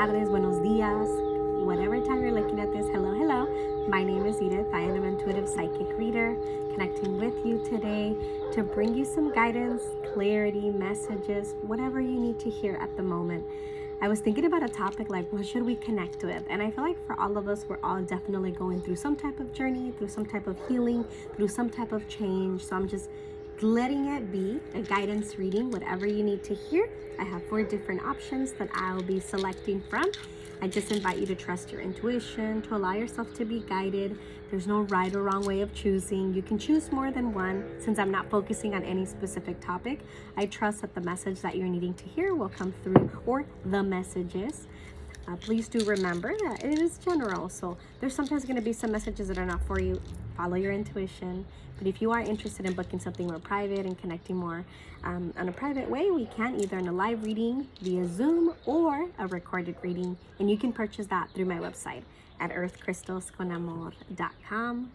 tardes, buenos días, whatever time you're looking at this. Hello, hello. My name is Edith. I am an intuitive psychic reader, connecting with you today to bring you some guidance, clarity, messages, whatever you need to hear at the moment. I was thinking about a topic like, what should we connect with? And I feel like for all of us, we're all definitely going through some type of journey, through some type of healing, through some type of change. So I'm just letting it be a guidance reading, whatever you need to hear. I have 4 different options that I'll be selecting from. I just invite you to trust your intuition, to allow yourself to be guided. There's no right or wrong way of choosing. You can choose more than one. Since I'm not focusing on any specific topic, I trust that the message that you're needing to hear will come through, or the messages. Please do remember that it is general, so there's sometimes going to be some messages that are not for you. Follow your intuition. But if you are interested in booking something more private and connecting more on a private way, we can either in a live reading via Zoom or a recorded reading. And you can purchase that through my website at earthcrystalsconamor.com.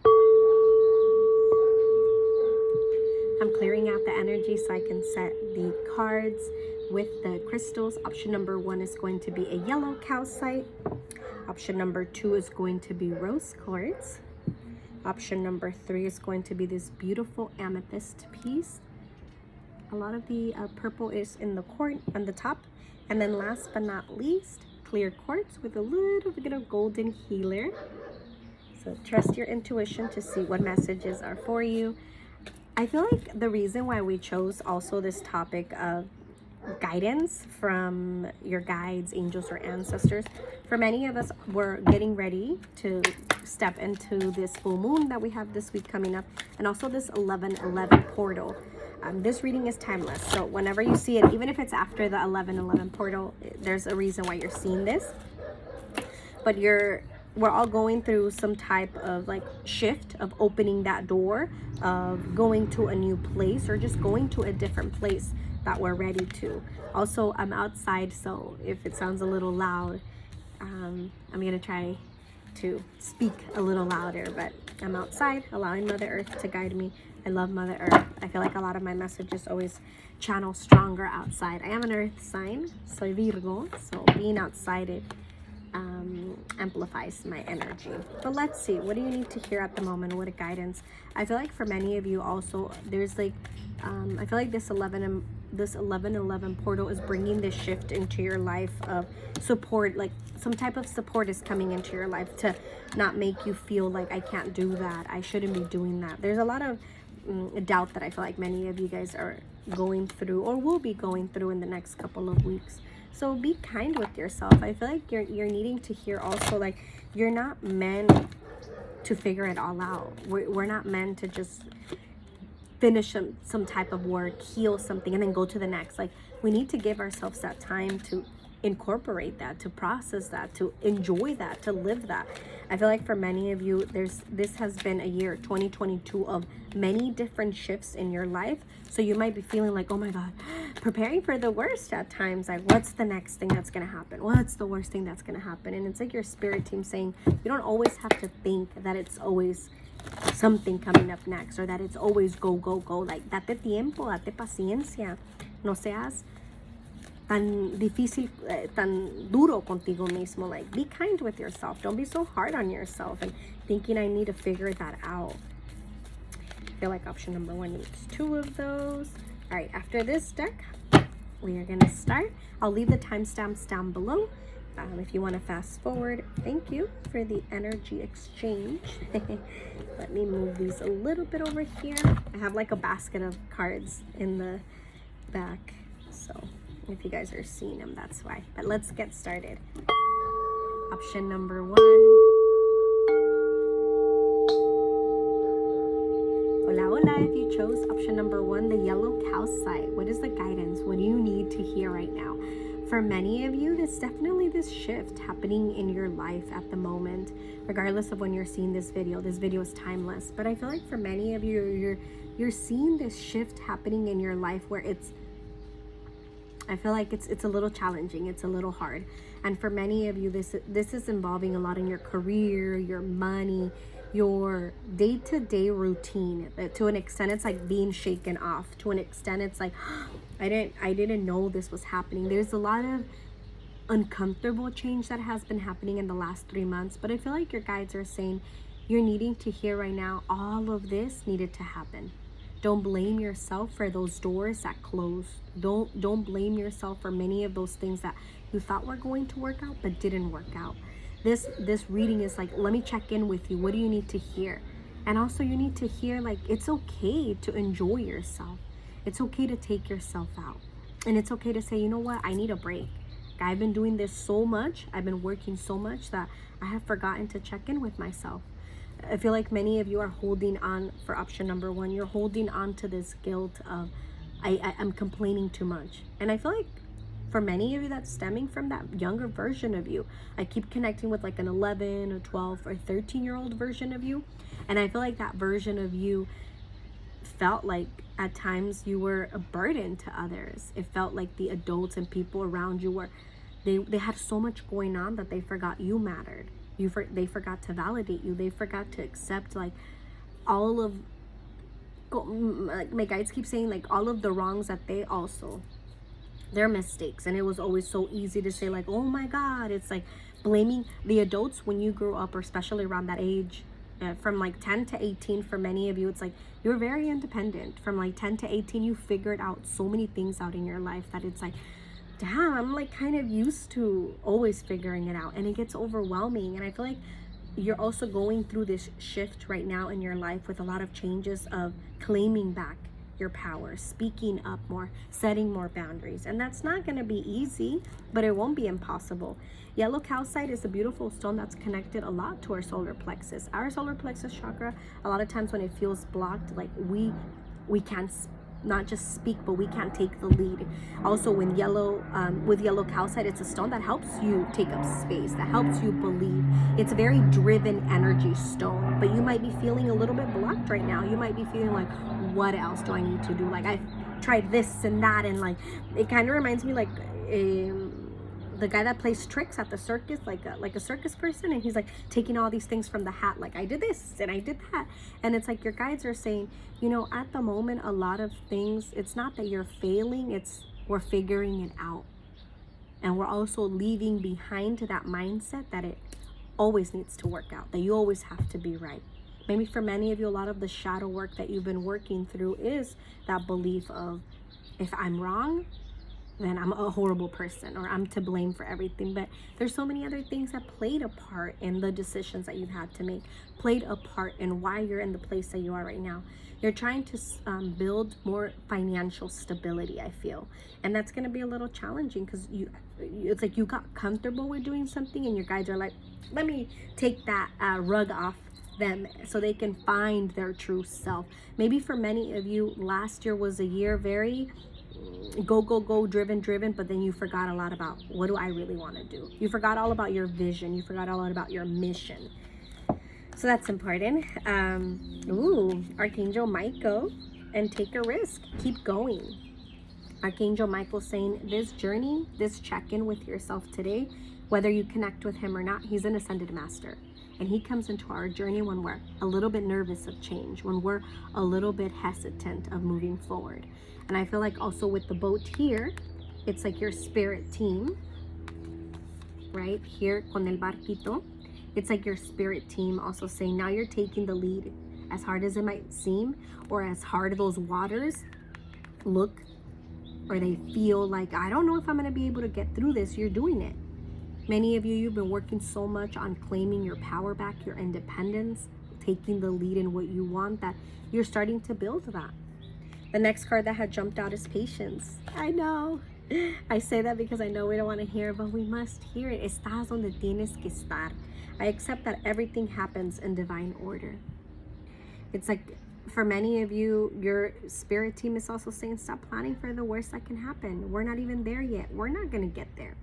I'm clearing out the energy so I can set the cards with the crystals. Option number 1 is going to be a yellow calcite. Option number 2 is going to be rose quartz. Option number 3 is going to be this beautiful amethyst piece. A lot of the purple is in the on the top. And then last but not least, clear quartz with a little bit of golden healer. So trust your intuition to see what messages are for you. I feel like the reason why we chose also this topic of guidance from your guides, angels, or ancestors, for many of us, we're getting ready to step into this full moon that we have this week coming up, and also this 11/11 portal. This reading is timeless, so whenever you see it, even if it's after the 11/11 portal, there's a reason why you're seeing this. But we're all going through some type of like shift of opening that door, of going to a new place, or just going to a different place that we're ready to. Also, I'm outside, so if it sounds a little loud, I'm gonna try to speak a little louder, but I'm outside allowing Mother Earth to guide me. I love Mother Earth. I feel like a lot of my messages always channel stronger outside. I am an earth sign, soy Virgo, so being outside, it amplifies my energy. But let's see, what do you need to hear at the moment? What a guidance. I feel like for many of you also, there's like I feel like this 11/11 portal is bringing this shift into your life of support. Like some type of support is coming into your life to not make you feel like I can't do that, I shouldn't be doing that. There's a lot of doubt that I feel like many of you guys are going through or will be going through in the next couple of weeks. So be kind with yourself. I feel like you're needing to hear also, like, you're not meant to figure it all out. We're not meant to just finish some type of work, heal something, and then go to the next. Like, we need to give ourselves that time to incorporate that, to process that, to enjoy that, to live that. I feel like for many of you, this has been a year 2022 of many different shifts in your life. So you might be feeling like, oh my God, preparing for the worst at times. Like, what's the next thing that's gonna happen? What's the worst thing that's gonna happen? And it's like your spirit team saying, you don't always have to think that it's always something coming up next, or that it's always go, go, go. Like, date tiempo, date paciencia. No seas tan difícil, tan duro contigo mismo. Like, be kind with yourself. Don't be so hard on yourself and thinking I need to figure that out. I feel like option number 1 needs 2 of those. All right, after this deck, we are gonna start. I'll leave the timestamps down below. If you want to fast forward. Thank you for the energy exchange. Let me move these a little bit over here. I have like a basket of cards in the back, so if you guys are seeing them, that's why. But let's get started. Option number 1. Hola, hola. If you chose option number 1, the yellow calcite, what is the guidance? What do you need to hear right now? For many of you, there's definitely this shift happening in your life at the moment, regardless of when you're seeing this video. This video is timeless, but I feel like for many of you, you're seeing this shift happening in your life where I feel like it's a little challenging, it's a little hard. And for many of you, this is involving a lot in your career, your money, your day-to-day routine. To an extent, it's like being shaken off. To an extent, it's like, I didn't know this was happening. There's a lot of uncomfortable change that has been happening in the last 3 months. But I feel like your guides are saying you're needing to hear right now, all of this needed to happen. Don't blame yourself for those doors that closed. Don't blame yourself for many of those things that you thought were going to work out but didn't work out. This reading is like, let me check in with you. What do you need to hear? And also you need to hear, like, it's okay to enjoy yourself. It's okay to take yourself out. And it's okay to say, you know what, I need a break. I've been doing this so much, I've been working so much that I have forgotten to check in with myself. I feel like many of you are holding on for option number 1. You're holding on to this guilt of, I'm complaining too much. And I feel like for many of you, that's stemming from that younger version of you. I keep connecting with like an 11 or 12 or 13-year-old version of you. And I feel like that version of you felt like at times you were a burden to others. It felt like the adults and people around you were, they had so much going on that they forgot you mattered. They forgot to validate you. They forgot to accept like all of, like my guides keep saying, like all of the wrongs that they also, their mistakes. And it was always so easy to say like, oh my God, it's like blaming the adults when you grew up, or especially around that age, from like 10 to 18, for many of you, it's like you're very independent. From like 10 to 18, you figured out so many things out in your life that it's like, damn, I'm like kind of used to always figuring it out, and it gets overwhelming. And I feel like you're also going through this shift right now in your life with a lot of changes of claiming back your power, speaking up more, setting more boundaries. And that's not going to be easy, but it won't be impossible. Yellow calcite is a beautiful stone that's connected a lot to our solar plexus. Our solar plexus chakra, a lot of times when it feels blocked, like we can't not just speak, but we can't take the lead. Also, with yellow calcite, it's a stone that helps you take up space, that helps you believe. It's a very driven energy stone, but you might be feeling a little bit blocked right now. You might be feeling like, what else do I need to do? Like, I've tried this and that, and like it kind of reminds me like the guy that plays tricks at the circus, like a circus person, and he's like taking all these things from the hat, like I did this and I did that. And it's like your guides are saying, you know, at the moment, a lot of things, it's not that you're failing, it's we're figuring it out. And we're also leaving behind to that mindset that it always needs to work out, that you always have to be right. Maybe for many of you, a lot of the shadow work that you've been working through is that belief of, if I'm wrong, then I'm a horrible person, or I'm to blame for everything. But there's so many other things that played a part in the decisions that you've had to make, played a part in why you're in the place that you are right now. You're trying to build more financial stability, I feel. And that's going to be a little challenging because it's like you got comfortable with doing something, and your guides are like, let me take that rug off them so they can find their true self. Maybe for many of you, last year was a year very go, driven, but then you forgot a lot about, what do I really want to do? You forgot all about your vision. You forgot a lot about your mission. So that's important. Archangel Michael, and take a risk. Keep going. Archangel Michael saying this journey, this check-in with yourself today, whether you connect with him or not, he's an ascended master. And he comes into our journey when we're a little bit nervous of change, when we're a little bit hesitant of moving forward. And I feel like also with the boat here, it's like your spirit team, right? Here, con el barquito, it's like your spirit team also saying, now you're taking the lead. As hard as it might seem, or as hard those waters look, or they feel like, I don't know if I'm going to be able to get through this, you're doing it. Many of you, you've been working so much on claiming your power back, your independence, taking the lead in what you want, that you're starting to build that. The next card that had jumped out is patience. I know. I say that because I know we don't want to hear it, but we must hear it. Estás donde tienes que estar. I accept that everything happens in divine order. It's like, for many of you, your spirit team is also saying, stop planning for the worst that can happen. We're not even there yet. We're not going to get there.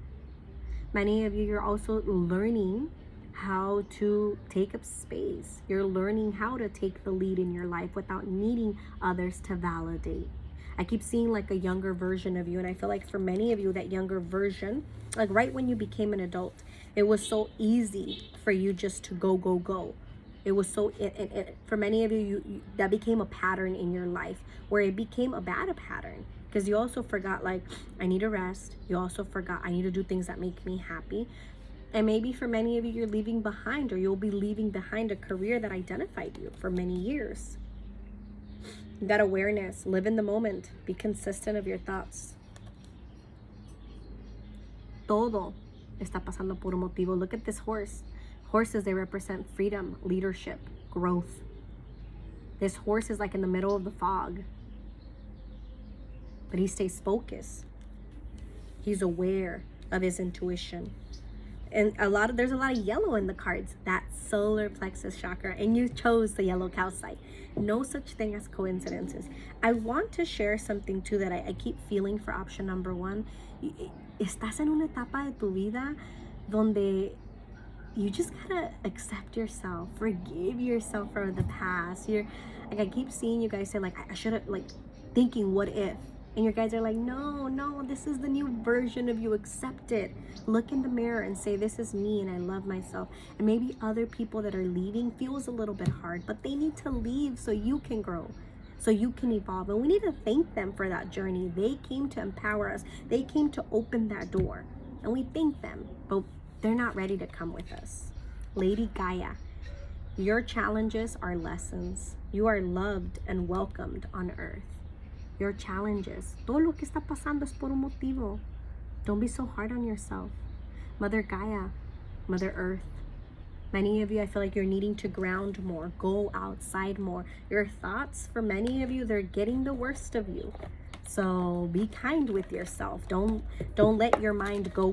Many of you, you're also learning how to take up space. You're learning how to take the lead in your life without needing others to validate. I keep seeing like a younger version of you, and I feel like for many of you, that younger version, like right when you became an adult, it was so easy for you just to go. It was so, for many of you, that became a pattern in your life, where it became a bad pattern. Because you also forgot, like, I need to rest. You also forgot, I need to do things that make me happy. And maybe for many of you, you're leaving behind, or you'll be leaving behind a career that identified you for many years. That awareness, live in the moment, be consistent of your thoughts. Todo está pasando por un motivo. Look at this horse. Horses, they represent freedom, leadership, growth. This horse is like in the middle of the fog, but he stays focused. He's aware of his intuition. And there's a lot of yellow in the cards. That solar plexus chakra, and you chose the yellow calcite. No such thing as coincidences. I want to share something too that I keep feeling for option number 1. Estás en una etapa de tu vida donde you just gotta accept yourself, forgive yourself for the past. You're like, I keep seeing you guys say, like, I should have, like, thinking what if, and you guys are like, no, this is the new version of you. Accept it. Look in the mirror and say, this is me and I love myself. And maybe other people that are leaving feels a little bit hard, but they need to leave so you can grow, so you can evolve. And we need to thank them for that journey. They came to empower us. They came to open that door, and we thank them, but they're not ready to come with us. Lady Gaia, your challenges are lessons. You are loved and welcomed on earth. Your challenges, todo lo que está pasando es por un motivo. Don't be so hard on yourself. Mother Gaia, Mother Earth, many of you, I feel like you're needing to ground more, go outside more. Your thoughts, for many of you, they're getting the worst of you. So be kind with yourself. Don't let your mind go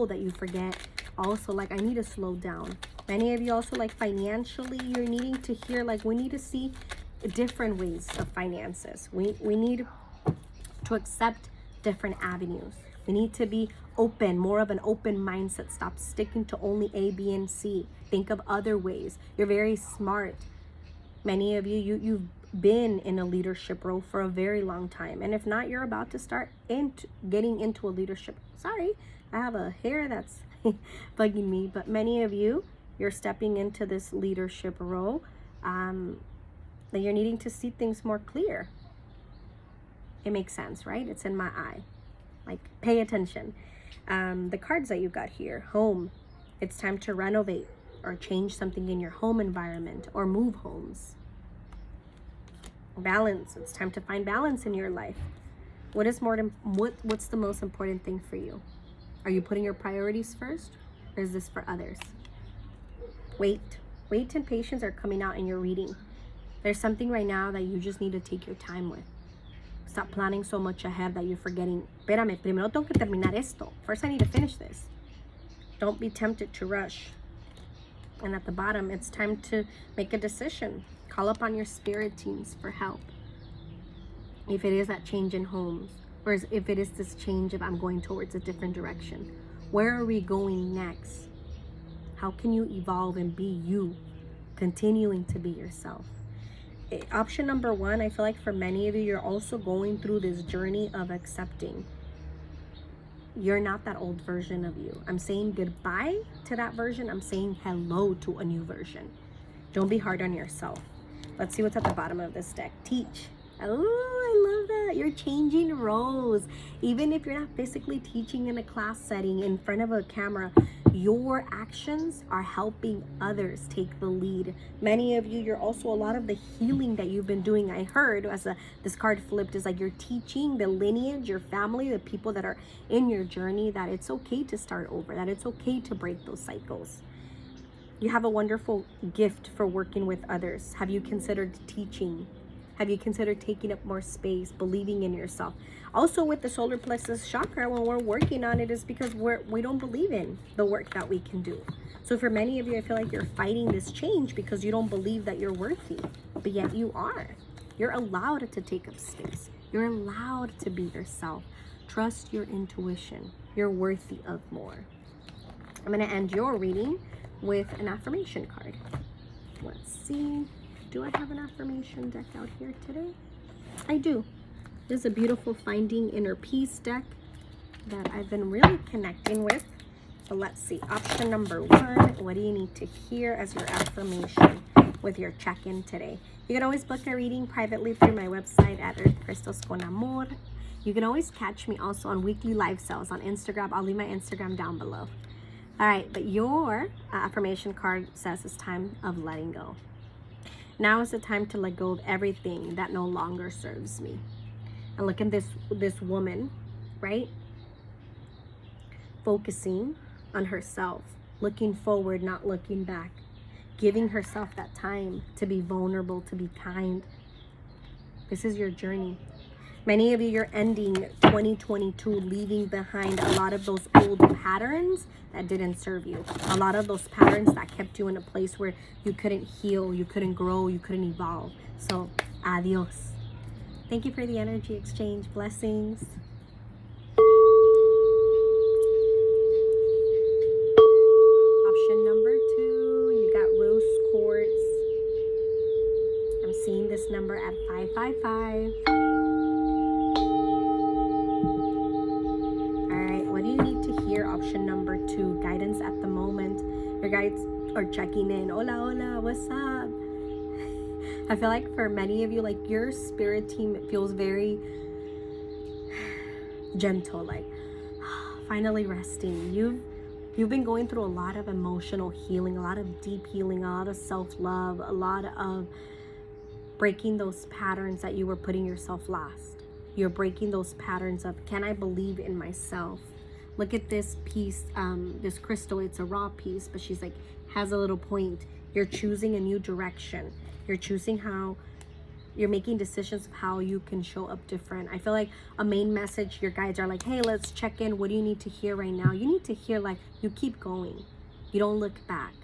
that you forget. Also, like, I need to slow down. Many of you also, like, financially, you're needing to hear, like, we need to see different ways of finances. We need to accept different avenues. We need to be open, more of an open mindset. Stop sticking to only A, B, and C. Think of other ways. You're very smart. Many of you've been in a leadership role for a very long time. And if not, you're about to start getting into a leadership. Sorry, I have a hair that's bugging me. But many of you, you're stepping into this leadership role. That you're needing to see things more clear. It makes sense, right? It's in my eye. Like, pay attention. The cards that you got here, home. It's time to renovate or change something in your home environment or move homes. Balance. It's time to find balance in your life. What's the most important thing for you? Are you putting your priorities first, or is this for others? Wait and patience are coming out in your reading. There's something right now that you just need to take your time with. Stop planning so much ahead that you're forgetting, espérame, primero tengo que terminar esto. First, I need to finish this. Don't be tempted to rush. And at the bottom, it's time to make a decision. Call upon your spirit teams for help. If it is that change in homes, or if it is this change of I'm going towards a different direction. Where are we going next? How can you evolve and be you, continuing to be yourself? Option number 1, I feel like for many of you, you're also going through this journey of accepting. You're not that old version of you. I'm saying goodbye to that version. I'm saying hello to a new version. Don't be hard on yourself. Let's see what's at the bottom of this deck. Teach. Oh, I love that. You're changing roles. Even if you're not physically teaching in a class setting in front of a camera, your actions are helping others take the lead. Many of you, you're also, a lot of the healing that you've been doing, I heard as this card flipped, is like you're teaching the lineage, your family, the people that are in your journey, that it's okay to start over, that it's okay to break those cycles. You have a wonderful gift for working with others. Have you considered teaching? Have you considered taking up more space, believing in yourself? Also, with the solar plexus chakra, when we're working on it, is because we don't believe in the work that we can do. So for many of you, I feel like you're fighting this change because you don't believe that you're worthy, but yet you are. You're allowed to take up space. You're allowed to be yourself. Trust your intuition. You're worthy of more. I'm going to end your reading with an affirmation card. Let's see. Do I have an affirmation deck out here today? I do. This is a beautiful Finding Inner Peace deck that I've been really connecting with. So let's see. Option number 1. What do you need to hear as your affirmation with your check-in today? You can always book a reading privately through my website at Earth Crystals Con Amor. You can always catch me also on weekly live sales on Instagram. I'll leave my Instagram down below. All right, but your affirmation card says it's time of letting go. Now is the time to let go of everything that no longer serves me. And look at this woman, right? Focusing on herself, looking forward, not looking back, giving herself that time to be vulnerable, to be kind. This is your journey. Many of you, you're ending 2022, leaving behind a lot of those old patterns that didn't serve you. A lot of those patterns that kept you in a place where you couldn't heal, you couldn't grow, you couldn't evolve. So, adios. Thank you for the energy exchange. Blessings. Option number 2, you got Rose Quartz. I'm seeing this number at 555. Option number 2, guidance at the moment. Your guides are checking in. Hola, hola, what's up? I feel like for many of you, like your spirit team feels very gentle, like finally resting. You've been going through a lot of emotional healing, a lot of deep healing, a lot of self-love, a lot of breaking those patterns that you were putting yourself last. You're breaking those patterns of, can I believe in myself? Look at this piece, this crystal. It's a raw piece, but she's like, has a little point. You're choosing a new direction. You're choosing how, you're making decisions of how you can show up different. I feel like a main message, your guides are like, hey, let's check in. What do you need to hear right now? You need to hear, like, you keep going. You don't look back.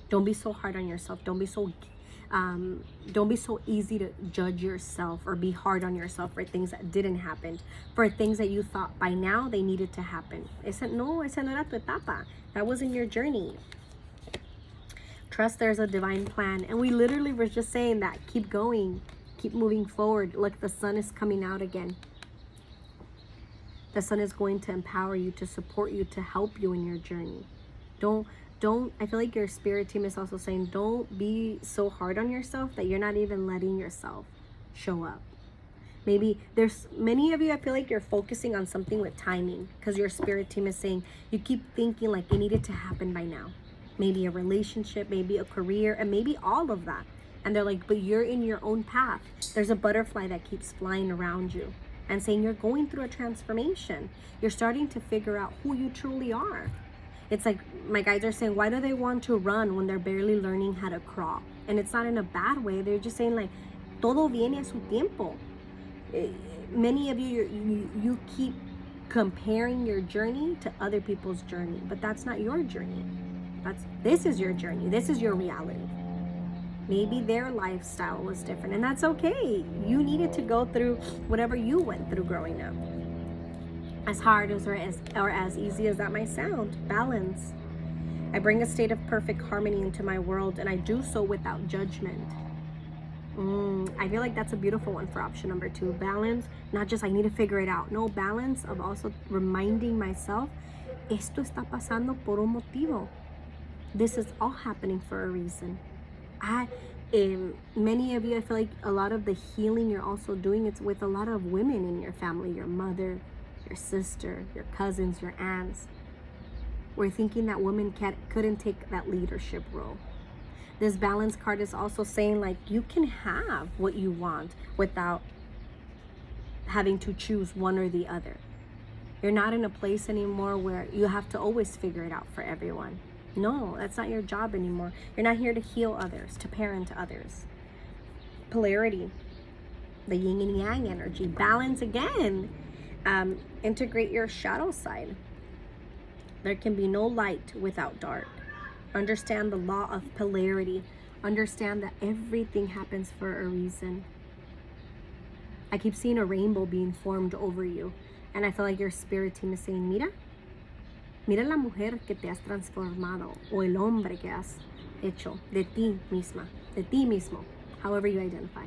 Don't be so hard on yourself. Don't be so easy to judge yourself or be hard on yourself for things that didn't happen, for things that you thought by now they needed to happen. Esa no era tu etapa. That wasn't your journey. Trust there's a divine plan. And we literally were just saying that. Keep going. Keep moving forward. Look, the sun is coming out again. The sun is going to empower you, to support you, to help you in your journey. Don't, I feel like your spirit team is also saying, don't be so hard on yourself that you're not even letting yourself show up. Maybe there's many of you, I feel like you're focusing on something with timing, because your spirit team is saying you keep thinking like it needed to happen by now. Maybe a relationship, maybe a career, and maybe all of that. And they're like, but you're in your own path. There's a butterfly that keeps flying around you and saying you're going through a transformation. You're starting to figure out who you truly are. It's like my guides are saying, why do they want to run when they're barely learning how to crawl? And it's not in a bad way. They're just saying like, todo viene a su tiempo. Many of you keep comparing your journey to other people's journey, but that's not your journey. This is your journey. This is your reality. Maybe their lifestyle was different, and that's okay. You needed to go through whatever you went through growing up. As hard or as easy as that might sound, balance. I bring a state of perfect harmony into my world, and I do so without judgment. I feel like that's a beautiful one for option number 2. Balance, not just I need to figure it out. No, balance of also reminding myself, esto está pasando por un motivo. This is all happening for a reason. Many of you, I feel like a lot of the healing you're also doing, it's with a lot of women in your family, your mother, your sister, your cousins, your aunts. We're thinking that women couldn't take that leadership role. This balance card is also saying like you can have what you want without having to choose one or the other. You're not in a place anymore where you have to always figure it out for everyone. No, that's not your job anymore. You're not here to heal others, to parent others. Polarity, the yin and yang energy. Balance again. Integrate your shadow side. There can be no light without dark. Understand the law of polarity. Understand that everything happens for a reason. I keep seeing a rainbow being formed over you. And I feel like your spirit team is saying, mira la mujer que te has transformado, o el hombre que has hecho de ti misma, de ti mismo, however you identify.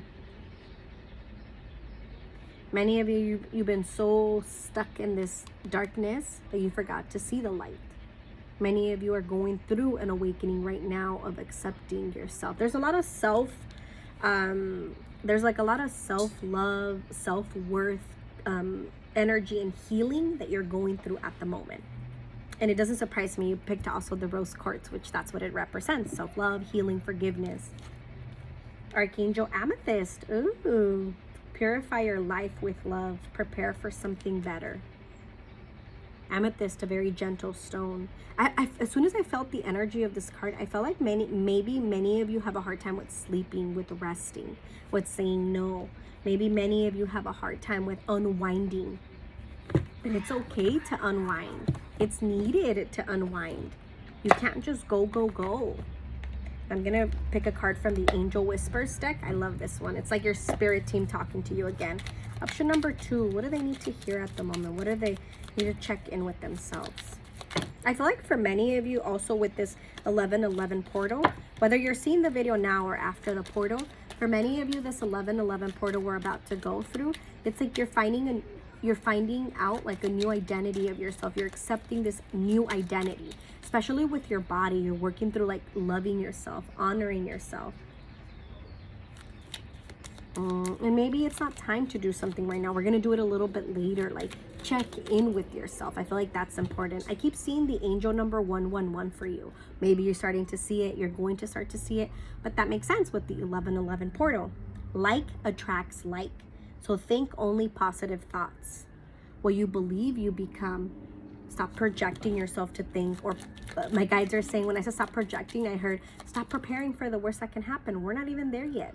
Many of you, you've been so stuck in this darkness that you forgot to see the light. Many of you are going through an awakening right now of accepting yourself. There's a lot of there's like a lot of self-love, self-worth energy and healing that you're going through at the moment. And it doesn't surprise me you picked also the Rose Quartz, which that's what it represents. Self-love, healing, forgiveness. Archangel Amethyst. Ooh. Purify your life with love. Prepare for something better. Amethyst, a very gentle stone. As soon as I felt the energy of this card, I felt like maybe many of you have a hard time with sleeping, with resting, with saying no. Maybe many of you have a hard time with unwinding. And it's okay to unwind. It's needed to unwind. You can't just go. I'm gonna pick a card from the Angel Whispers deck. I love this one. It's like your spirit team talking to you again. Option number 2, what do they need to hear at the moment? What do they need to check in with themselves? I feel like for many of you also with this 1111 portal, whether you're seeing the video now or after the portal, for many of you, this 1111 portal we're about to go through, it's like you're finding out like a new identity of yourself. You're accepting this new identity, especially with your body. You're working through like loving yourself, honoring yourself. And maybe it's not time to do something right now. We're going to do it a little bit later. Like check in with yourself. I feel like that's important. I keep seeing the angel number 111 for you. Maybe you're starting to see it. You're going to start to see it. But that makes sense with the 1111 portal. Like attracts like. So think only positive thoughts. What you believe, you become. Stop projecting yourself to things. Or my guides are saying, when I said stop projecting, I heard stop preparing for the worst that can happen. We're not even there yet.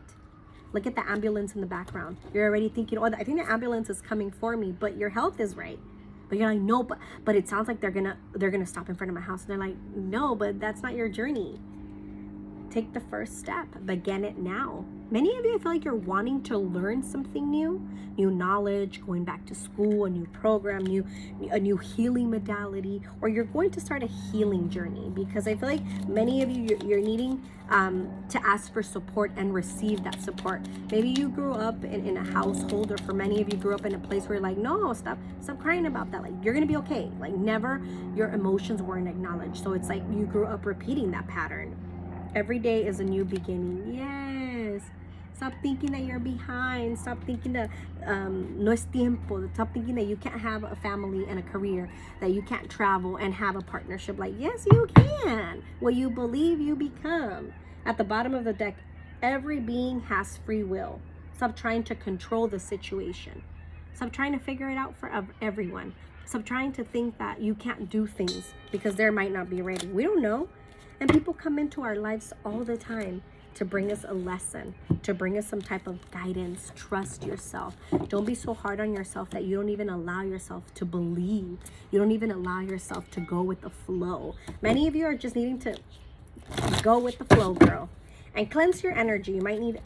Look at the ambulance in the background. You're already thinking, oh, I think the ambulance is coming for me, but your health is right. But you're like, no, but it sounds like they're gonna stop in front of my house. And they're like, no, but that's not your journey. Take the first step. Begin it now. Many of you, I feel like you're wanting to learn something new knowledge, going back to school, a new program, a new healing modality, or you're going to start a healing journey, because I feel like many of you, you're needing to ask for support and receive that support. Maybe you grew up in a household, or for many of you grew up in a place where you're like, no, stop crying about that. Like, you're gonna be okay. Like, never your emotions weren't acknowledged. So it's like you grew up repeating that pattern. Every day is a new beginning. Yes. Stop thinking that you're behind. Stop thinking that no es tiempo. Stop thinking that you can't have a family and a career, that you can't travel and have a partnership. Like, yes, you can. What you believe, you become. At the bottom of the deck, every being has free will. Stop trying to control the situation. Stop trying to figure it out for everyone. Stop trying to think that you can't do things because they might not be ready. We don't know. And people come into our lives all the time to bring us a lesson, to bring us some type of guidance. Trust yourself. Don't be so hard on yourself that you don't even allow yourself to believe. You don't even allow yourself to go with the flow. Many of you are just needing to go with the flow, girl. And cleanse your energy. You might need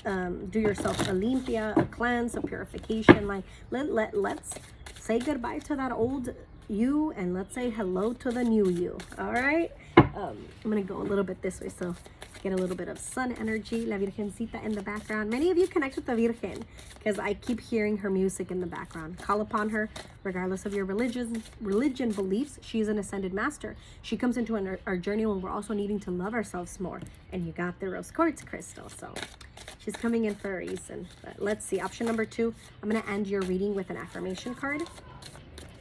do yourself a limpia, a cleanse, a purification. Like let's say goodbye to that old you and let's say hello to the new you. All right. I'm gonna go a little bit this way so get a little bit of sun energy. La Virgencita in the background. Many of you connect with the Virgen because I keep hearing her music in the background. Call upon her regardless of your religion beliefs. She's an ascended master. She comes into our journey when we're also needing to love ourselves more. And you got the Rose Quartz crystal, so she's coming in for a reason. But let's see. Option number 2. I'm gonna end your reading with an affirmation card.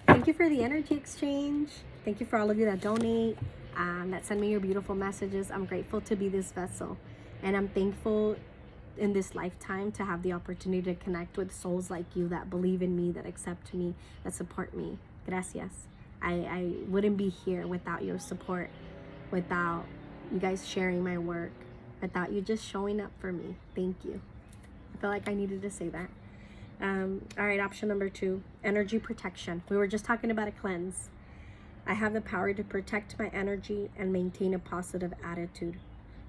Thank you for the energy exchange. Thank you for all of you that donate. That send me your beautiful messages. I'm grateful to be this vessel, and I'm thankful in this lifetime to have the opportunity to connect with souls like you that believe in me, that accept me, that support me. Gracias. I wouldn't be here without your support, without you guys sharing my work, without you just showing up for me. Thank you. I feel like I needed to say that. All right, option number 2, energy protection. We were just talking about a cleanse. I have the power to protect my energy and maintain a positive attitude.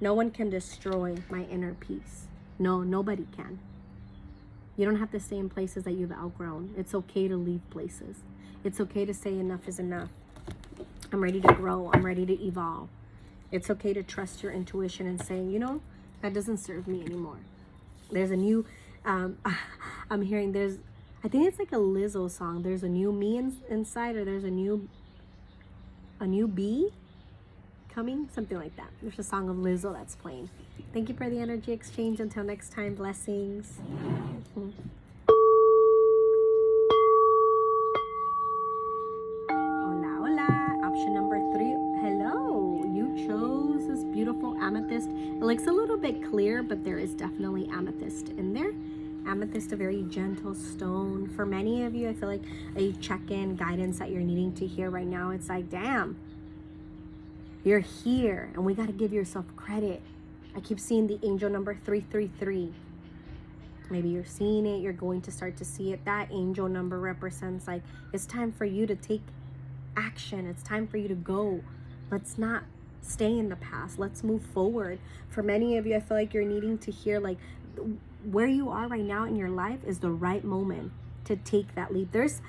No one can destroy my inner peace. No, nobody can. You don't have to stay in places that you've outgrown. It's okay to leave places. It's okay to say enough is enough. I'm ready to grow. I'm ready to evolve. It's okay to trust your intuition and say, you know, that doesn't serve me anymore. There's a new, I'm hearing I think it's like a Lizzo song. There's a new me inside, or there's a new bee coming, something like that. There's a song of Lizzo that's playing. Thank you for the energy exchange. Until next time, blessings. looks a little bit clear, but there is definitely amethyst in there. Amethyst, a very gentle stone. For many of you, I feel like a check-in guidance that you're needing to hear right now. It's like, damn, you're here, and we got to give yourself credit. I keep seeing the angel number 333. Maybe you're seeing it, you're going to start to see it. That angel number represents like, it's time for you to take action. It's time for you to go. Let's not stay in the past. Let's move forward. For many of you, I feel like you're needing to hear like, where you are right now in your life is the right moment to take that leap. There's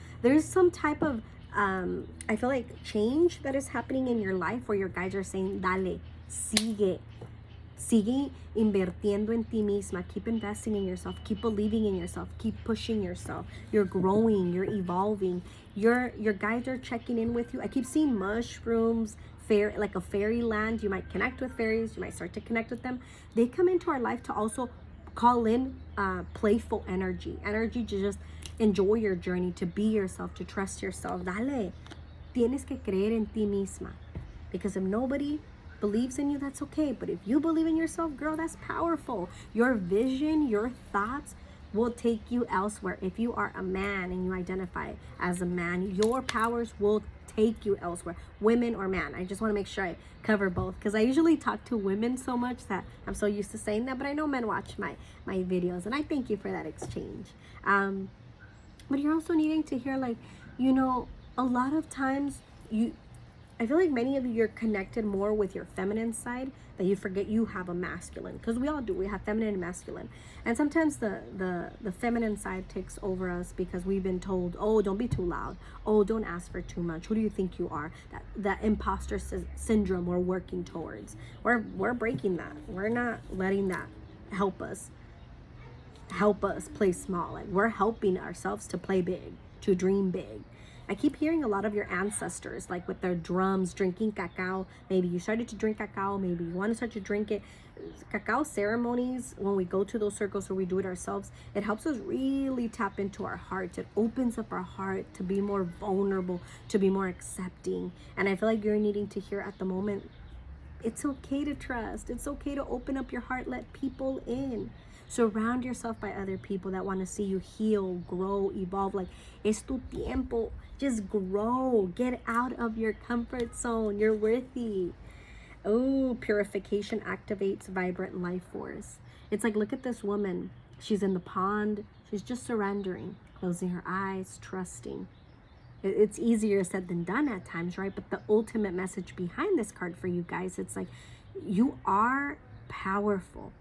some type of I feel like change that is happening in your life where your guides are saying, dale, sigue invirtiendo en ti misma. Keep investing in yourself. Keep believing in yourself. Keep pushing yourself. You're growing. You're evolving. Your guides are checking in with you. I keep seeing mushrooms, like a fairyland. You might connect with fairies. You might start to connect with them. They come into our life to also call in playful energy to just enjoy your journey, to be yourself, to trust yourself. Dale, tienes que creer en ti misma, because if nobody believes in you, that's okay, but if you believe in yourself, girl, that's powerful. Your vision, your thoughts will take you elsewhere. If you are a man and you identify as a man, your powers will take you elsewhere, women or man. I just want to make sure I cover both, because I usually talk to women so much that I'm so used to saying that, but I know men watch my videos, and I thank you for that exchange. But you're also needing to hear, like, you know, a lot of times I feel like many of you, you're connected more with your feminine side, that you forget you have a masculine, because we all do. We have feminine and masculine, and sometimes the feminine side takes over us because we've been told, oh, don't be too loud, oh, don't ask for too much, who do you think you are? That imposter syndrome we're working towards, we're breaking that. We're not letting that help us play small. Like, we're helping ourselves to play big, to dream big. I keep hearing a lot of your ancestors, like with their drums, drinking cacao. Maybe you started to drink cacao. Maybe you want to start to drink it. Cacao ceremonies, when we go to those circles where we do it ourselves, it helps us really tap into our heart. It opens up our heart to be more vulnerable, to be more accepting. And I feel like you're needing to hear at the moment, it's okay to trust. It's okay to open up your heart, let people in. Surround yourself by other people that want to see you heal, grow, evolve. Like, es tu tiempo. Just grow. Get out of your comfort zone. You're worthy. Oh, purification activates vibrant life force. It's like, look at this woman. She's in the pond. She's just surrendering, closing her eyes, trusting. It's easier said than done at times, right? But the ultimate message behind this card for you guys, it's like, you are powerful.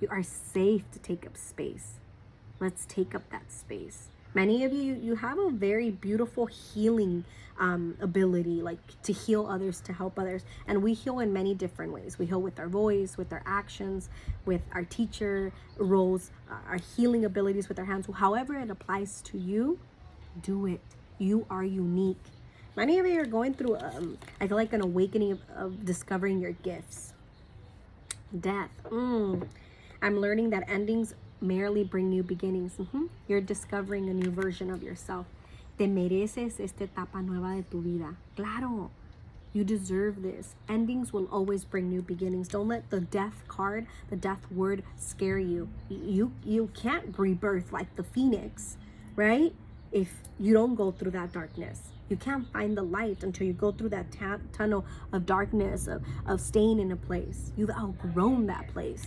You are safe to take up space. Let's take up that space. Many of you, you have a very beautiful healing ability, like to heal others, to help others. And we heal in many different ways. We heal with our voice, with our actions, with our teacher roles, our healing abilities with our hands. However it applies to you, do it. You are unique. Many of you are going through, I feel like, an awakening of discovering your gifts. Death. I'm learning that endings merely bring new beginnings. You're discovering a new version of yourself. Te mereces esta etapa nueva de tu vida. Claro, you deserve this. Endings will always bring new beginnings. Don't let the death card, the death word, scare you. You can't rebirth like the phoenix, right? If you don't go through that darkness. You can't find the light until you go through that tunnel of darkness, of staying in a place. You've outgrown that place.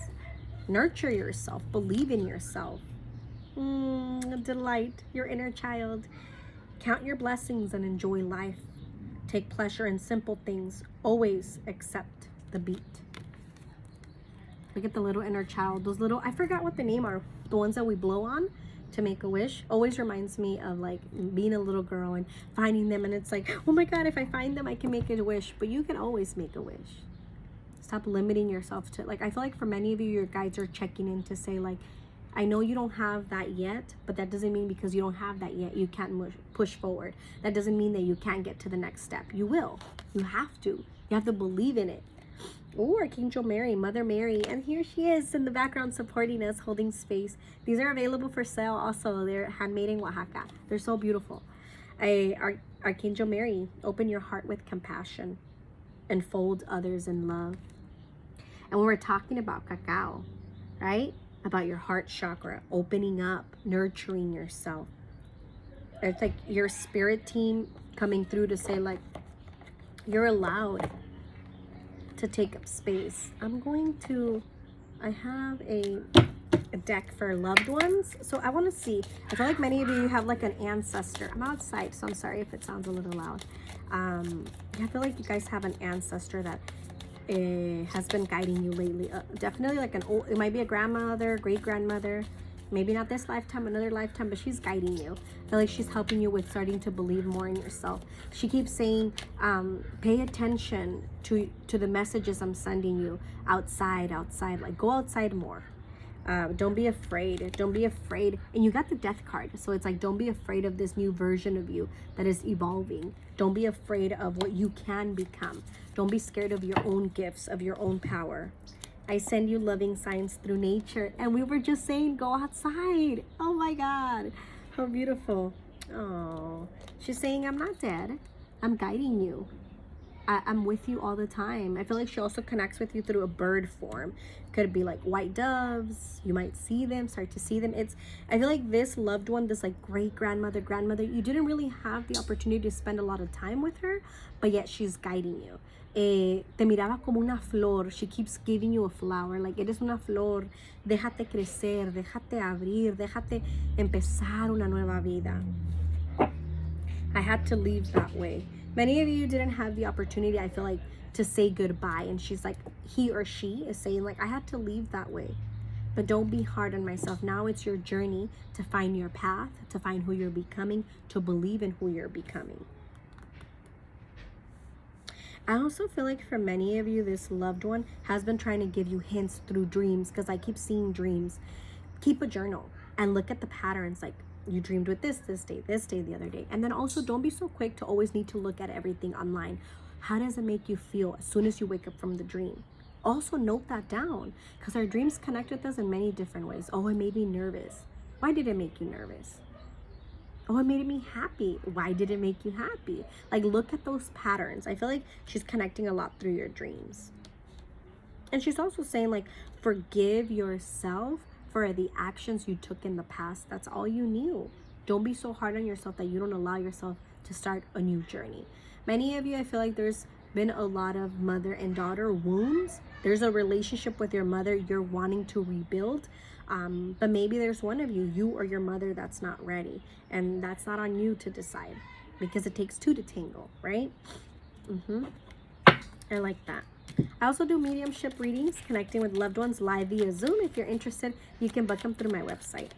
Nurture yourself. Believe in yourself. Delight your inner child. Count your blessings and enjoy life. Take pleasure in simple things. Always accept the beat. Look at the little inner child. Those little, I forgot what the name are. The ones that we blow on to make a wish. Always reminds me of like being a little girl and finding them. And it's like, oh my God, if I find them, I can make a wish. But you can always make a wish. Stop limiting yourself to, like, I feel like for many of you, your guides are checking in to say, like, I know you don't have that yet, but that doesn't mean because you don't have that yet, you can't push forward. That doesn't mean that you can't get to the next step. You will. You have to. You have to believe in it. Oh, Archangel Mary, Mother Mary. And here she is in the background supporting us, holding space. These are available for sale also. They're handmade in Oaxaca. They're so beautiful. Archangel Mary, open your heart with compassion and fold others in love. And when we're talking about cacao, right? About your heart chakra, opening up, nurturing yourself. It's like your spirit team coming through to say, like, you're allowed to take up space. I have a deck for loved ones. So I want to see, I feel like many of you have like an ancestor. I'm outside, so I'm sorry if it sounds a little loud. I feel like you guys have an ancestor that has been guiding you lately. Definitely like it might be a grandmother, great grandmother, maybe not this lifetime, another lifetime, but she's guiding you. I feel like she's helping you with starting to believe more in yourself. She keeps saying, pay attention to the messages I'm sending you outside, like go outside more. Don't be afraid. And you got the death card. So it's like, don't be afraid of this new version of you that is evolving. Don't be afraid of what you can become. Don't be scared of your own gifts, of your own power. I send you loving signs through nature. And we were just saying, go outside. Oh my God. How beautiful. Oh, she's saying, I'm not dead. I'm guiding you. I'm with you all the time. I feel like she also connects with you through a bird form. Could be like white doves. You might see them, start to see them. I feel like this loved one, this like great grandmother, you didn't really have the opportunity to spend a lot of time with her, but yet she's guiding you. Te miraba como una flor. She keeps giving you a flower. Like, eres una flor. Déjate crecer, déjate abrir, déjate empezar una nueva vida. I had to leave that way. Many of you didn't have the opportunity, I feel like, to say goodbye. And she's like, he or she is saying, like, I had to leave that way. But don't be hard on myself. Now it's your journey to find your path, to find who you're becoming, to believe in who you're becoming. I also feel like for many of you, this loved one has been trying to give you hints through dreams, because I keep seeing dreams. Keep a journal and look at the patterns, like, you dreamed with this day, the other day. And then also don't be so quick to always need to look at everything online. How does it make you feel as soon as you wake up from the dream? Also note that down, because our dreams connect with us in many different ways. Oh, it made me nervous. Why did it make you nervous? Oh, it made me happy. Why did it make you happy? Like, look at those patterns. I feel like she's connecting a lot through your dreams. And she's also saying, like, forgive yourself for the actions you took in the past. That's all you knew. Don't be so hard on yourself that you don't allow yourself to start a new journey. Many of you, I feel like there's been a lot of mother and daughter wounds. There's a relationship with your mother you're wanting to rebuild. But maybe there's one of you or your mother that's not ready. And that's not on you to decide, because it takes two to tangle, right? I like that. I also do mediumship readings, connecting with loved ones live via Zoom. If you're interested, you can book them through my website.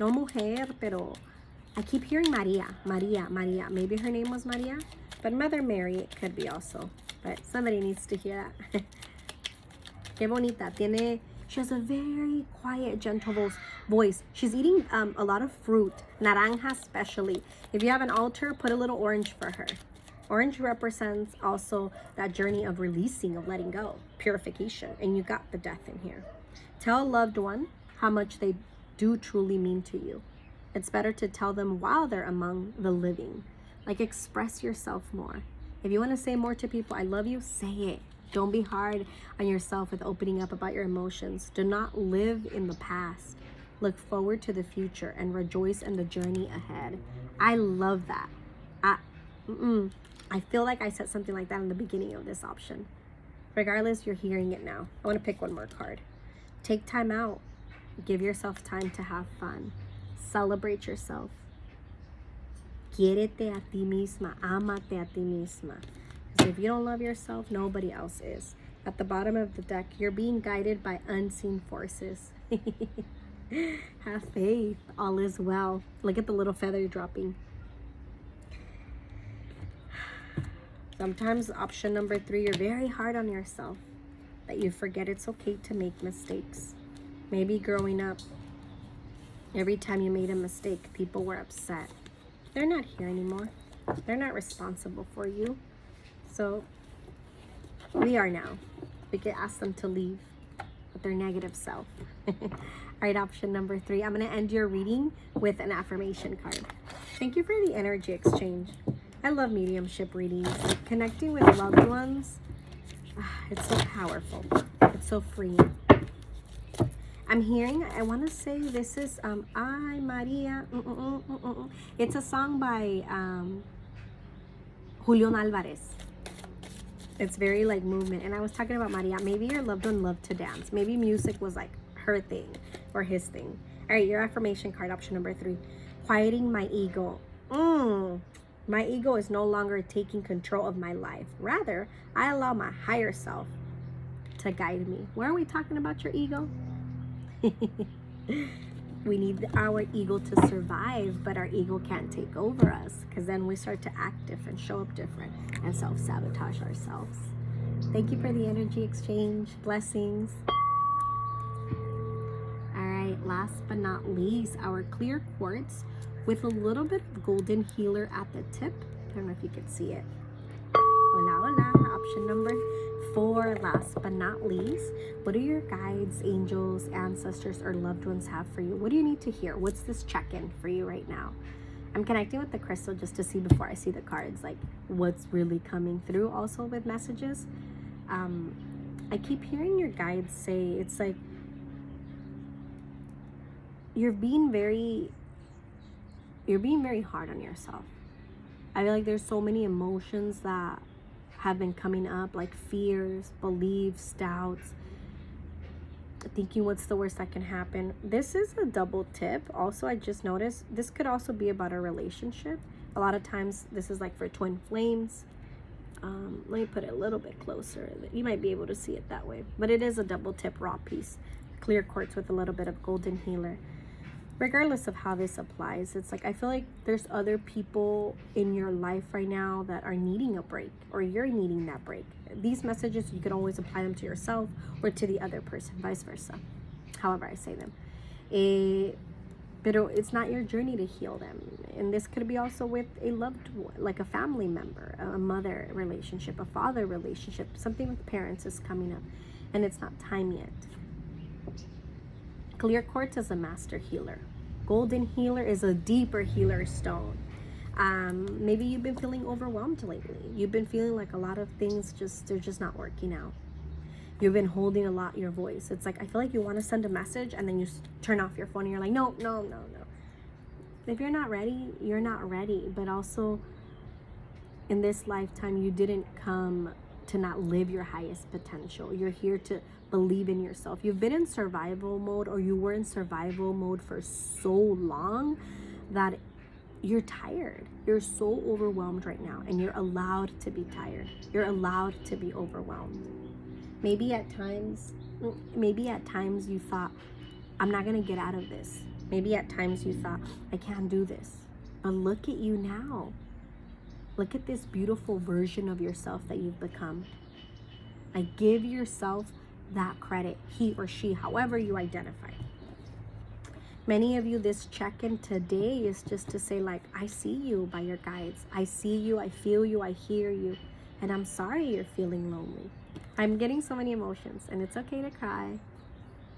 No mujer, pero I keep hearing Maria. Maybe her name was Maria, but Mother Mary it could be also. But somebody needs to hear that. Qué bonita. She has a very quiet, gentle voice. She's eating a lot of fruit, naranja especially. If you have an altar, put a little orange for her. Orange represents also that journey of releasing, of letting go, purification. And you got the death in here. Tell a loved one how much they do truly mean to you. It's better to tell them while they're among the living. Like, express yourself more. If you want to say more to people, I love you, say it. Don't be hard on yourself with opening up about your emotions. Do not live in the past. Look forward to the future and rejoice in the journey ahead. I love that. I feel like I said something like that in the beginning of this option. Regardless, you're hearing it now. I want to pick one more card. Take time out. Give yourself time to have fun. Celebrate yourself. Quiérete a ti misma. Amate a ti misma. Because if you don't love yourself, nobody else is. At the bottom of the deck, you're being guided by unseen forces. Have faith. All is well. Look at the little feather dropping. Sometimes option number 3, you're very hard on yourself. That you forget it's okay to make mistakes. Maybe growing up, every time you made a mistake, people were upset. They're not here anymore. They're not responsible for you. So we are now. We could ask them to leave with their negative self. All right, option number 3. I'm going to end your reading with an affirmation card. Thank you for the energy exchange. I love mediumship readings. Connecting with loved ones, it's so powerful. It's so free. I'm hearing, I want to say this is Ay Maria. It's a song by Julian Alvarez. It's very like movement. And I was talking about Maria. Maybe your loved one loved to dance. Maybe music was like her thing or his thing. All right, your affirmation card, option number 3. Quieting my ego. My ego is no longer taking control of my life. Rather, I allow my higher self to guide me. Why are we talking about your ego? We need our ego to survive, but our ego can't take over us, because then we start to act different, show up different, and self-sabotage ourselves. Thank you for the energy exchange. Blessings. All right, last but not least, our clear quartz with a little bit of golden healer at the tip. I don't know if you can see it. Hola, hola. Option number 4, last but not least. What do your guides, angels, ancestors, or loved ones have for you? What do you need to hear? What's this check-in for you right now? I'm connecting with the crystal just to see before I see the cards, like what's really coming through also with messages. I keep hearing your guides say, it's like you're being very hard on yourself. I feel like there's so many emotions that have been coming up, like fears, beliefs, doubts, thinking what's the worst that can happen. This is a double tip. Also, I just noticed this could also be about a relationship. A lot of times this is like for twin flames. Let me put it a little bit closer. You might be able to see it that way, but it is a double tip raw piece, clear quartz with a little bit of golden healer. Regardless of how this applies, it's like I feel like there's other people in your life right now that are needing a break, or you're needing that break. These messages, you can always apply them to yourself or to the other person, vice versa, however I say them. But it's not your journey to heal them. And this could be also with a loved one, like a family member, a mother relationship, a father relationship. Something with parents is coming up, and it's not time yet. Clear quartz is a master healer. Golden healer is a deeper healer stone. Maybe you've been feeling overwhelmed lately. You've been feeling like a lot of things they're just not working out. You've been holding a lot your voice. It's like I feel like you want to send a message and then you turn off your phone and you're like, no. If you're not ready, you're not ready. But also in this lifetime, you didn't come to not live your highest potential. You're here to believe in yourself. You've been in survival mode, or you were in survival mode for so long that you're tired. You're so overwhelmed right now, and you're allowed to be tired. You're allowed to be overwhelmed. Maybe at times you thought, I'm not going to get out of this. Maybe at times you thought, I can't do this. But look at you now. Look at this beautiful version of yourself that you've become. Like, give yourself that credit, he or she, however you identify. Many of you, this check-in today is just to say, like, I see you by your guides. I see you, I feel you, I hear you. And I'm sorry you're feeling lonely. I'm getting so many emotions, and it's okay to cry.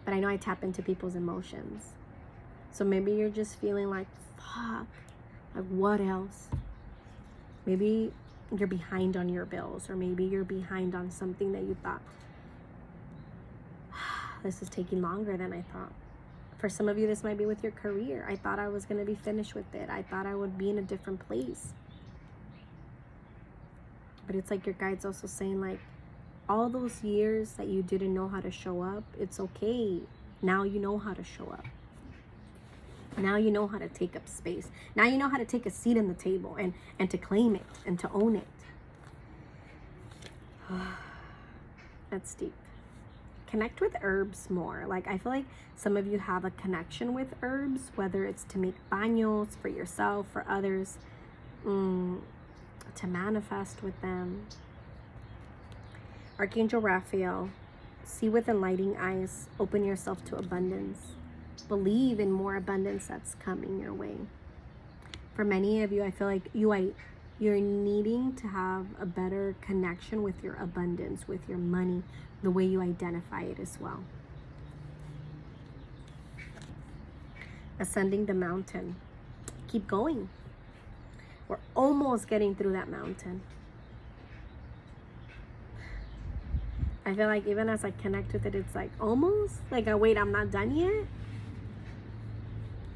But I know I tap into people's emotions. So maybe you're just feeling like, fuck, like what else? Maybe you're behind on your bills, or maybe you're behind on something that you thought, this is taking longer than I thought. For some of you, this might be with your career. I thought I was going to be finished with it. I thought I would be in a different place. But it's like your guide's also saying, like, all those years that you didn't know how to show up, it's okay. Now you know how to show up. Now you know how to take up space. Now you know how to take a seat in the table and to claim it and to own it. That's deep. Connect with herbs more. Like, I feel like some of you have a connection with herbs, whether it's to make baños for yourself, for others, to manifest with them. Archangel Raphael, see with enlightening eyes, open yourself to abundance. Believe in more abundance that's coming your way. For many of you, I feel like you're needing to have a better connection with your abundance, with your money, the way you identify it as well. Ascending the mountain. Keep going. We're almost getting through that mountain. I feel like even as I connect with it, it's like almost like, oh, wait, I'm not done yet.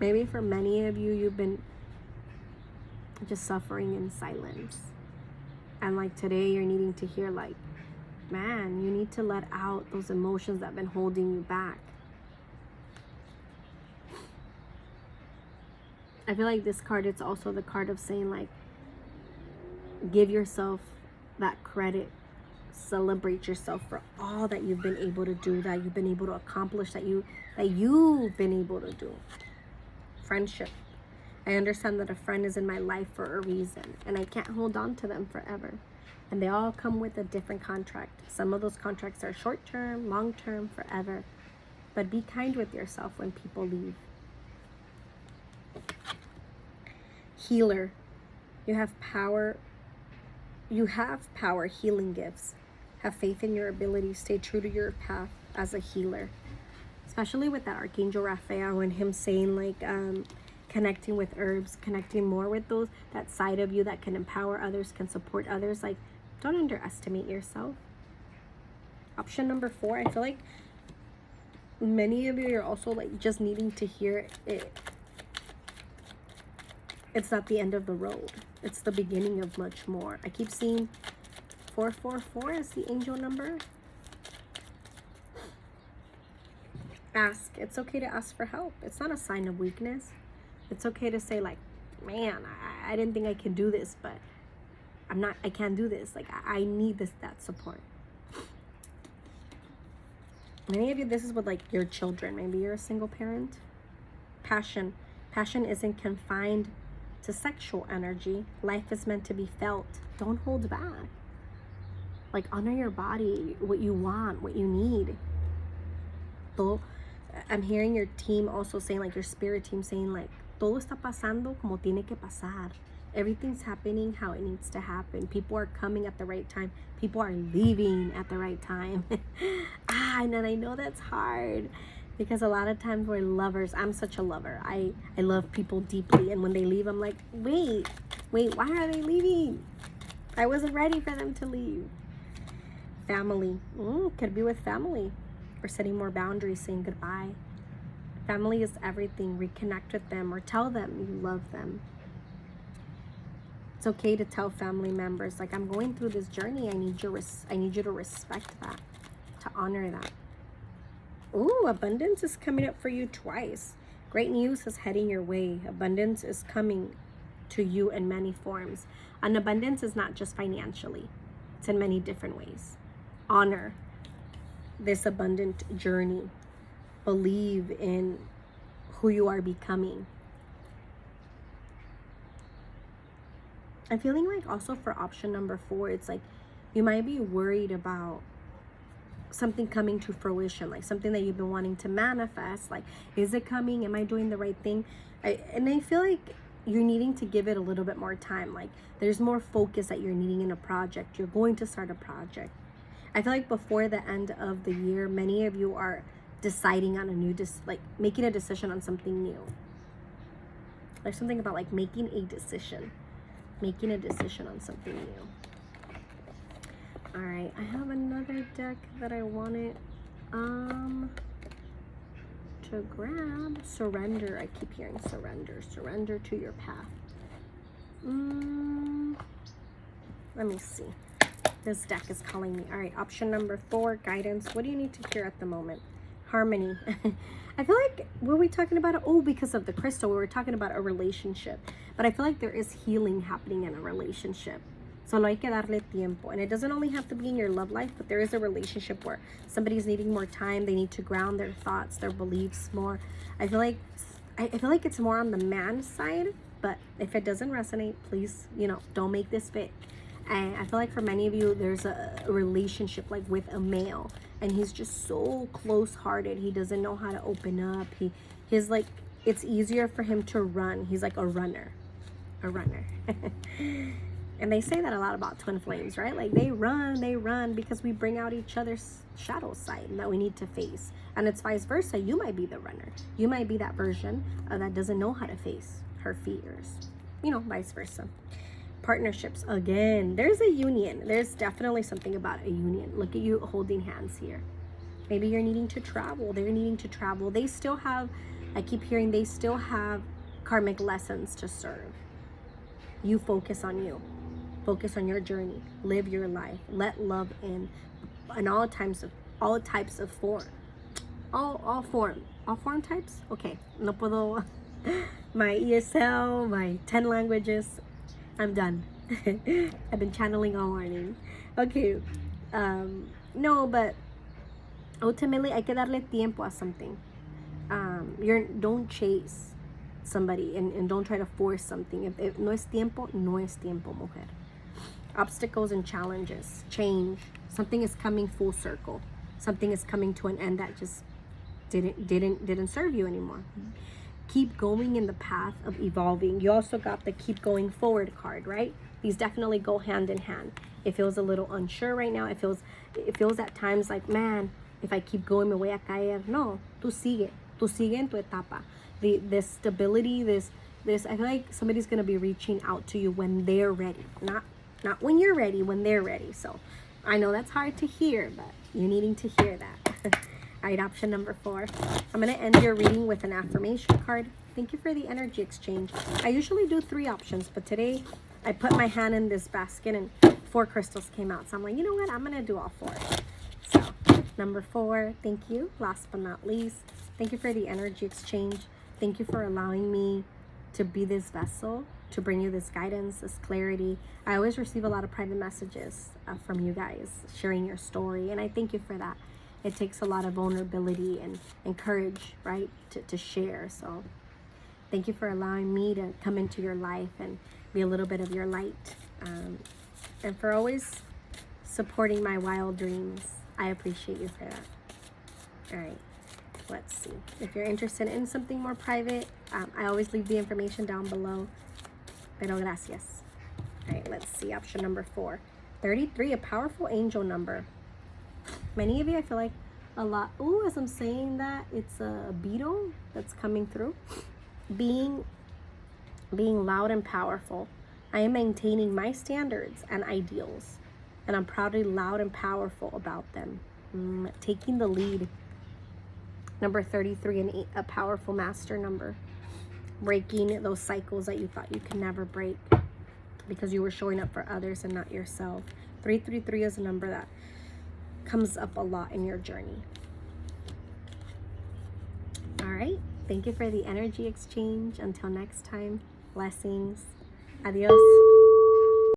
Maybe for many of you, you've been just suffering in silence. And like today, you're needing to hear like, man, you need to let out those emotions that have been holding you back. I feel like this card, it's also the card of saying like, give yourself that credit. Celebrate yourself for all that you've been able to do, that you've been able to accomplish, that you've been able to do. Friendship. I understand that a friend is in my life for a reason, and I can't hold on to them forever. And they all come with a different contract. Some of those contracts are short-term, long-term, forever. But be kind with yourself when people leave. Healer. You have power. You have power, healing gifts. Have faith in your ability. Stay true to your path as a healer. Especially with that Archangel Raphael and him saying like, connecting with herbs, connecting more with that side of you that can empower others, can support others. Like, don't underestimate yourself. Option number 4, I feel like many of you are also like just needing to hear it. It's not the end of the road. It's the beginning of much more. I keep seeing 444 as the angel number. Ask. It's okay to ask for help. It's not a sign of weakness. It's okay to say like, man, I didn't think I could do this, but I can't do this. Like, I need that support. Many of you, this is with like your children. Maybe you're a single parent. Passion. Passion isn't confined to sexual energy. Life is meant to be felt. Don't hold back. Like, honor your body, what you want, what you need. Though I'm hearing your team also saying, like your spirit team saying like, todo está pasando como tiene que pasar. Everything's happening how it needs to happen. People are coming at the right time. People are leaving at the right time. And then I know that's hard because a lot of times we're lovers. I'm such a lover. I love people deeply. And when they leave, I'm like, wait, why are they leaving? I wasn't ready for them to leave. Family. Could be with family. Or setting more boundaries, saying goodbye. Family is everything. Reconnect with them or tell them you love them. It's okay to tell family members, like, I'm going through this journey. I need you to respect that, to honor that. Ooh, abundance is coming up for you twice. Great news is heading your way. Abundance is coming to you in many forms. And abundance is not just financially. It's in many different ways. Honor this abundant journey. Believe in who you are becoming. I'm feeling like also for option number 4, it's like you might be worried about something coming to fruition, like something that you've been wanting to manifest. Like, is it coming? Am I doing the right thing? And I feel like you're needing to give it a little bit more time. Like, there's more focus that you're needing in a project. You're going to start a project. I feel like before the end of the year, many of you are deciding on a new, making a decision on something new. There's something about like making a decision on something new. All right, I have another deck that I wanted to grab. Surrender. I keep hearing surrender. Surrender to your path. Let me see. This deck is calling me. All right, option number 4, guidance. What do you need to hear at the moment? Harmony. I feel like, were we talking about it? Oh, because of the crystal, we were talking about a relationship. But I feel like there is healing happening in a relationship. Solo hay que darle tiempo. And it doesn't only have to be in your love life, but there is a relationship where somebody's needing more time. They need to ground their thoughts, their beliefs more. I feel like it's more on the man's side. But if it doesn't resonate, please, don't make this fit. And I feel like for many of you, there's a relationship like with a male, and he's just so close-hearted. He doesn't know how to open up. He's like, it's easier for him to run. He's like a runner. And they say that a lot about twin flames, right? Like they run because we bring out each other's shadow side and that we need to face. And it's vice versa. You might be the runner. You might be that version that doesn't know how to face her fears. Vice versa. Partnerships, again, there's a union. There's definitely something about a union. Look at you holding hands here. Maybe you're needing to travel. They're needing to travel. They still have, I keep hearing, they still have karmic lessons to serve. You focus on you. Focus on your journey. Live your life. Let love in all types of form. All form types? Okay. No puedo. My ESL, my 10 languages. I'm done. I've been channeling all morning. Okay. No, but ultimately, hay que darle tiempo a something. Don't chase somebody and don't try to force something. If no es tiempo, no es tiempo, mujer. Obstacles and challenges, change. Something is coming full circle. Something is coming to an end that just didn't serve you anymore. Keep going in the path of evolving. You also got the keep going forward card, right? These definitely go hand in hand. It feels a little unsure right now. It feels at times like, man, if I keep going, me voy a caer. No, tú sigue en tu etapa. This stability, this I feel like somebody's gonna be reaching out to you when they're ready, not when you're ready, when they're ready. So I know that's hard to hear, but you're needing to hear that. All right, option number 4. I'm going to end your reading with an affirmation card. Thank you for the energy exchange. I usually do 3 options, but today I put my hand in this basket and 4 crystals came out. So I'm like, you know what? I'm going to do all 4. So number 4, thank you. Last but not least, thank you for the energy exchange. Thank you for allowing me to be this vessel, to bring you this guidance, this clarity. I always receive a lot of private messages from you guys sharing your story, and I thank you for that. It takes a lot of vulnerability and courage, right, to share. So thank you for allowing me to come into your life and be a little bit of your light, and for always supporting my wild dreams. I appreciate you for that. All right, let's see. If you're interested in something more private, I always leave the information down below. Pero gracias. All right, let's see. Option number 4. 33, a powerful angel number. Many of you, I feel like a lot. Ooh, as I'm saying that, it's a beetle that's coming through. Being loud and powerful. I am maintaining my standards and ideals, and I'm proudly loud and powerful about them. Taking the lead. Number 33, a powerful master number. Breaking those cycles that you thought you could never break because you were showing up for others and not yourself. 333 is a number that comes up a lot in your journey. All right. Thank you for the energy exchange. Until next time, blessings. Adios.